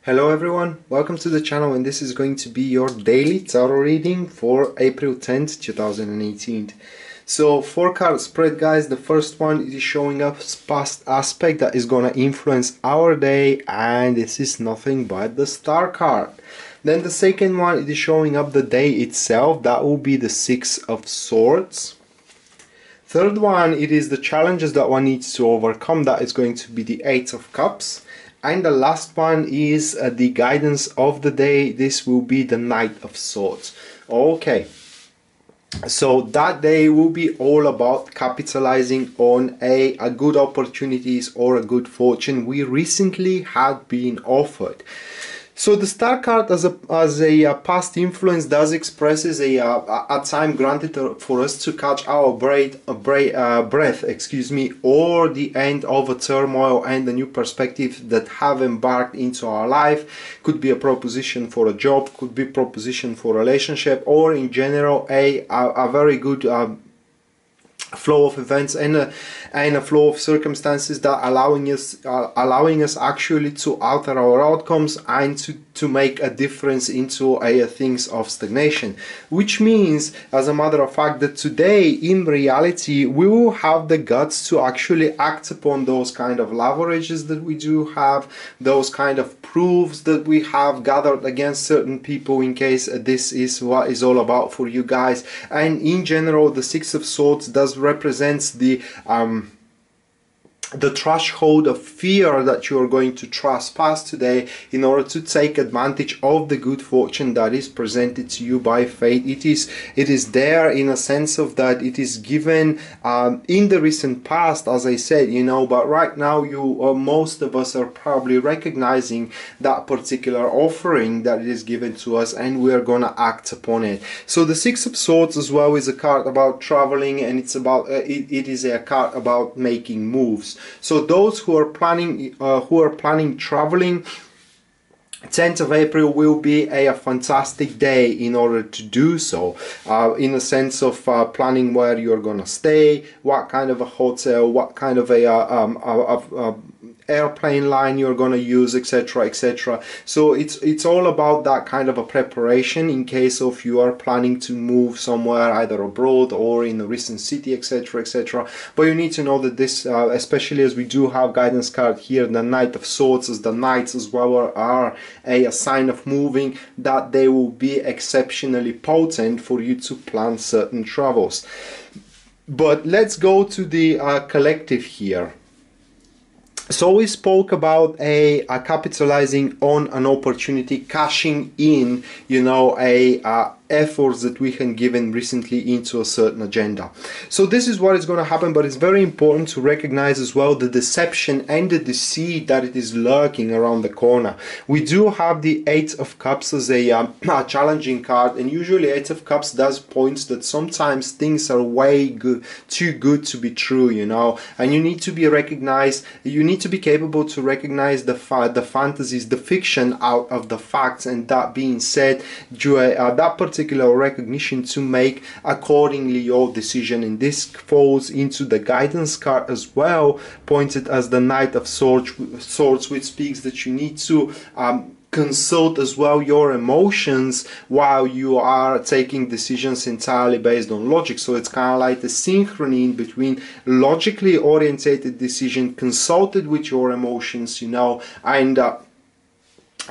Hello everyone, welcome to the channel, and this is going to be your daily tarot reading for April 10th, 2018. So 4-card spread, guys. The first one is showing up past aspect that is going to influence our day, and this is nothing but the Star card. Then the second one is showing up the day itself, that will be the Six of Swords. Third one, it is the challenges that one needs to overcome, that is going to be the Eight of Cups. And the last one is the guidance of the day. This will be the Knight of Swords. Okay, so that day will be all about capitalizing on a good opportunities or a good fortune we recently had been offered. So the Star card as a past influence does expresses a time granted for us to catch our breath, or the end of a turmoil and a new perspective that have embarked into our life. Could be a proposition for a job, could be proposition for a relationship, or in general a very good flow of events and a flow of circumstances that allowing us actually to alter our outcomes and to make a difference into things of stagnation, which means, as a matter of fact, that today in reality we will have the guts to actually act upon those kind of leverages that we do have, those kind of proofs that we have gathered against certain people, in case this is what is all about for you guys. And in general, the Six of Swords does represents the threshold of fear that you are going to trespass today in order to take advantage of the good fortune that is presented to you by fate. It is there in a sense of that it is given in the recent past, as I said, but right now most of us are probably recognizing that particular offering that is given to us, and we are gonna act upon it. So the Six of Swords as well is a card about traveling, and it's about it is a card about making moves. So those who are planning traveling, 10th of April will be a fantastic day in order to do so, in a sense of planning where you're gonna stay, what kind of a hotel, what kind of a airplane line you're gonna use, etc, etc. So it's all about that kind of a preparation in case of you are planning to move somewhere either abroad or in a recent city, etc, etc. But you need to know that this, especially as we do have guidance card here, the Knight of Swords, as the Knights as well are a sign of moving, that they will be exceptionally potent for you to plan certain travels. But let's go to the collective here. So we spoke about a capitalizing on an opportunity, cashing in, efforts that we have given recently into a certain agenda. So this is what is going to happen, but it's very important to recognize as well the deception and the deceit that it is lurking around the corner. We do have the Eight of Cups as a challenging card, and usually Eight of Cups does point that sometimes things are too good to be true, and you need to be recognized, you need to be capable to recognize the fantasies, the fiction out of the facts, and that being said, that particular recognition to make accordingly your decision. And this falls into the guidance card as well, pointed as the Knight of Swords, which speaks that you need to consult as well your emotions while you are taking decisions entirely based on logic. So it's kind of like the synchrony in between logically orientated decision consulted with your emotions, and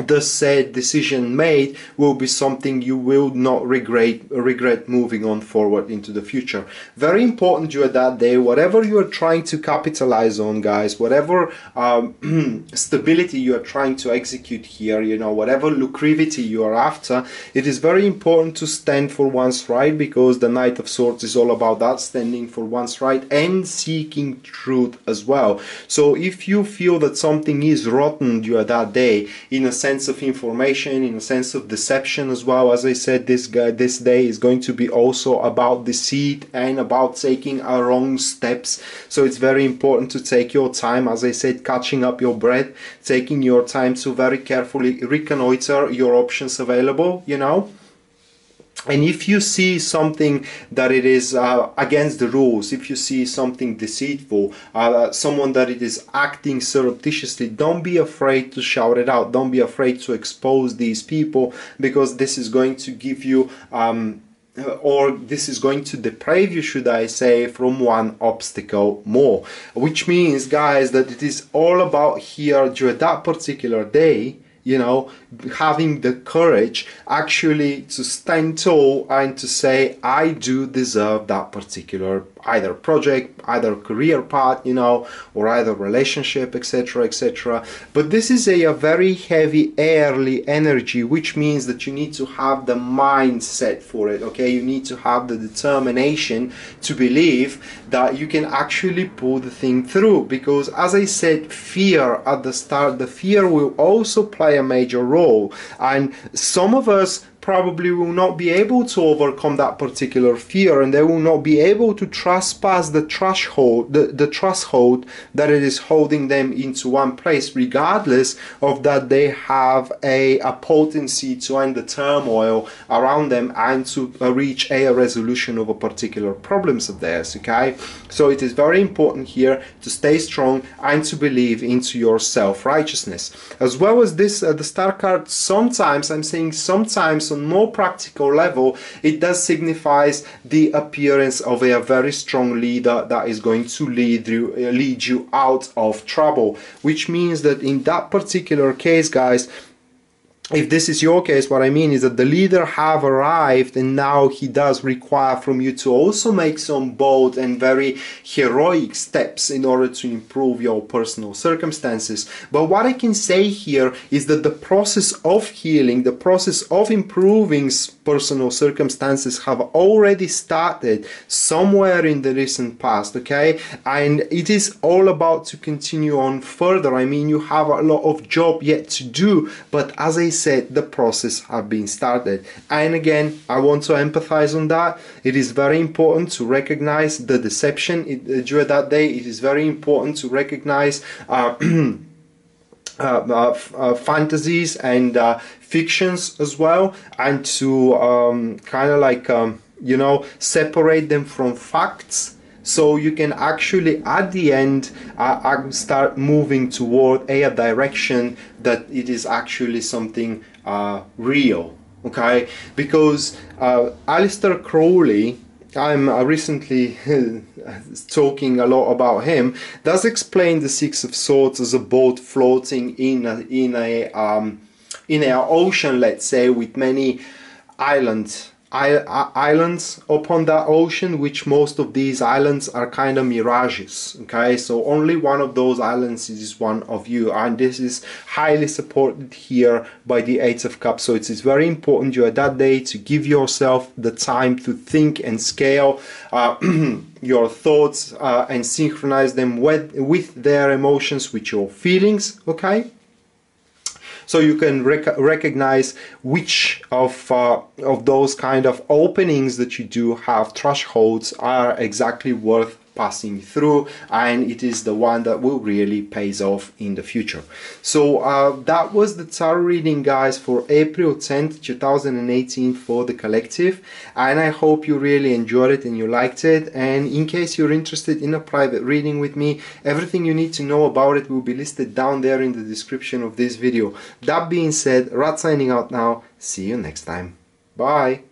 the said decision made will be something you will not regret moving on forward into the future. Very important during that day, whatever you are trying to capitalize on, guys, whatever stability you are trying to execute here, whatever lucrativity you are after, it is very important to stand for one's right, because the Knight of Swords is all about that, standing for one's right and seeking truth as well. So if you feel that something is rotten during that day, in a sense of information, in a sense of deception as well, as I said, this day is going to be also about deceit and about taking wrong steps. So it's very important to take your time, as I said, catching up your breath, taking your time to very carefully reconnoiter your options available, And if you see something that it is against the rules, if you see something deceitful, someone that it is acting surreptitiously, don't be afraid to shout it out. Don't be afraid to expose these people, because this is going to give you or this is going to deprive you, should I say, from one obstacle more. Which means, guys, that it is all about here during that particular day, you know, having the courage actually to stand tall and to say, I do deserve that particular either project, either career path, you know, or either relationship, etc., etc. But this is a very heavy airly energy, which means that you need to have the mindset for it, okay? You need to have the determination to believe that you can actually pull the thing through, because as I said, fear at the start, the fear will also play a major role, and some of us probably will not be able to overcome that particular fear, and they will not be able to trespass the threshold, the threshold that it is holding them into one place, regardless of that they have a potency to end the turmoil around them and to reach a resolution of a particular problems of theirs, okay? So it is very important here to stay strong and to believe into your self-righteousness. As well as this, the star card, sometimes, I'm saying sometimes, on more practical level, it does signifies the appearance of a very strong leader that is going to lead you out of trouble, which means that in that particular case, guys, if this is your case, what I mean is that the leader have arrived, and now he does require from you to also make some bold and very heroic steps in order to improve your personal circumstances. But what I can say here is that the process of healing, the process of improving personal circumstances have already started somewhere in the recent past, okay? And it is all about to continue on further. I mean, you have a lot of job yet to do, but as I said, the process have been started. And again, I want to empathize on that. It is very important to recognize the deception during that day. It is very important to recognize fantasies and fictions as well, and to kind of like you know, separate them from facts, so you can actually at the end start moving toward a direction that it is actually something real, okay? Because Aleister Crowley, I'm recently talking a lot about him, does explain the Six of Swords as a boat floating in an ocean, let's say, with many islands upon that ocean, which most of these islands are kind of mirages, okay? So only one of those islands is one of you, and this is highly supported here by the Eight of Cups. So it is very important you at that day to give yourself the time to think and scale your thoughts and synchronize them with their emotions, with your feelings, okay? So you can recognize which of those kind of openings that you do have, thresholds, are exactly worth passing through, and it is the one that will really pays off in the future. So that was the tarot reading, guys, for April 10th 2018 for the collective, and I hope you really enjoyed it and you liked it. And in case you're interested in a private reading with me, everything you need to know about it will be listed down there in the description of this video. That being said, Rad signing out now. See you next time. Bye.